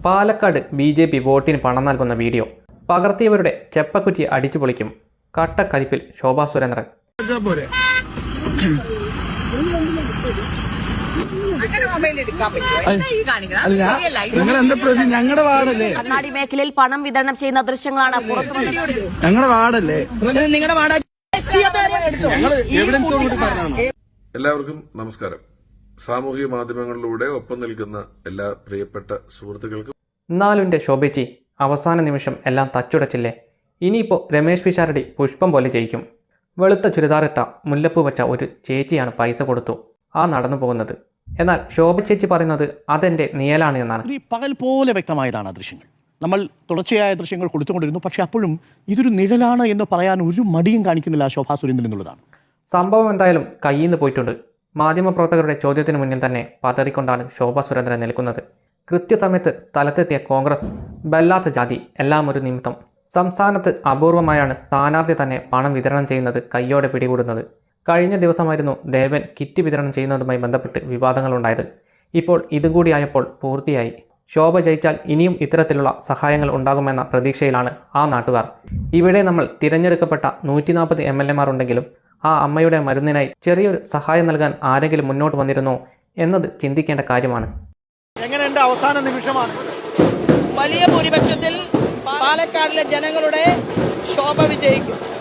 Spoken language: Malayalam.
പാലക്കാട് BJP വോട്ടിന് പണം നൽകുന്ന വീഡിയോ പകർത്തിയവരുടെ ചെപ്പക്കുറ്റി അടിച്ചു പൊളിക്കും. കട്ടക്കലിപ്പിൽ ശോഭാ സുരേന്ദ്രൻ. ഞങ്ങളുടെ വാർഡല്ലേ കണ്ണാടി മേഖലയിൽ പണം വിതരണം ചെയ്യുന്ന ദൃശ്യങ്ങളാണ് പുറത്തു വന്നത്. ഞങ്ങളുടെ വാർഡല്ലേ നിങ്ങളുടെ വാർഡ്. എല്ലാവർക്കും നമസ്കാരം. സാമൂഹിക മാധ്യമങ്ങളിലൂടെ ഒപ്പം നിൽക്കുന്ന എല്ലാ പ്രിയപ്പെട്ട സുഹൃത്തുക്കൾക്കും നാലുന്റെ ശോഭേച്ചി അവസാന നിമിഷം എല്ലാം തച്ചുടച്ചില്ലേ. ഇനിയിപ്പോൾ രമേശ് പിഷാരടി പുഷ്പം പോലെ ജയിക്കും. വെളുത്ത ചുരിദാറിട്ട മുല്ലപ്പൂ വച്ച ഒരു ചേച്ചിയാണ് പൈസ കൊടുത്തു ആ നടന്നു പോകുന്നത്. എന്നാൽ ശോഭ ചേച്ചി പറയുന്നത് അതെന്റെ നിഴലാണ് എന്നാണ്. പകൽ പോലെ വ്യക്തമായതാണ് ആ ദൃശ്യങ്ങൾ. നമ്മൾ തുടർച്ചയായ ദൃശ്യങ്ങൾ കൊടുത്തുകൊണ്ടിരുന്നു. പക്ഷെ അപ്പോഴും ഇതൊരു നിഴലാണ് എന്ന് പറയാൻ ഒരു മടിയും കാണിക്കുന്നില്ല ശോഭാ സുരേന്ദ്രൻ എന്നുള്ളതാണ്. സംഭവം എന്തായാലും കയ്യിൽ നിന്ന് പോയിട്ടുണ്ട്. മാധ്യമപ്രവർത്തകരുടെ ചോദ്യത്തിന് മുന്നിൽ തന്നെ പതറിക്കൊണ്ടാണ് ശോഭാ സുരേന്ദ്രൻ നിൽക്കുന്നത്. കൃത്യസമയത്ത് സ്ഥലത്തെത്തിയ കോൺഗ്രസ് ബല്ലാത്ത ജാതി എല്ലാം ഒരു നിമിത്തം. സംസ്ഥാനത്ത് അപൂർവമായാണ് സ്ഥാനാർത്ഥി തന്നെ പണം വിതരണം ചെയ്യുന്നത് കയ്യോടെ പിടികൂടുന്നത്. കഴിഞ്ഞ ദിവസമായിരുന്നു ദേവൻ കിറ്റ് വിതരണം ചെയ്യുന്നതുമായി ബന്ധപ്പെട്ട് വിവാദങ്ങളുണ്ടായത്. ഇപ്പോൾ ഇതും കൂടിയായപ്പോൾ പൂർത്തിയായി. ശോഭ ജയിച്ചാൽ ഇനിയും ഇത്തരത്തിലുള്ള സഹായങ്ങൾ ഉണ്ടാകുമെന്ന പ്രതീക്ഷയിലാണ് ആ നാട്ടുകാർ. ഇവിടെ നമ്മൾ തിരഞ്ഞെടുക്കപ്പെട്ട 140 MLA ഉണ്ടെങ്കിലും ആ അമ്മയുടെ മരുന്നിനായി ചെറിയൊരു സഹായം നൽകാൻ ആരെങ്കിലും മുന്നോട്ട് വന്നിരുന്നോ എന്നത് ചിന്തിക്കേണ്ട കാര്യമാണ്. എങ്ങനെയുണ്ട് അവസാന നിമിഷമാണ്. വലിയ ഭൂരിപക്ഷത്തിൽ പാലക്കാടിലെ ജനങ്ങളുടെ ശോഭ വിജയിക്കും.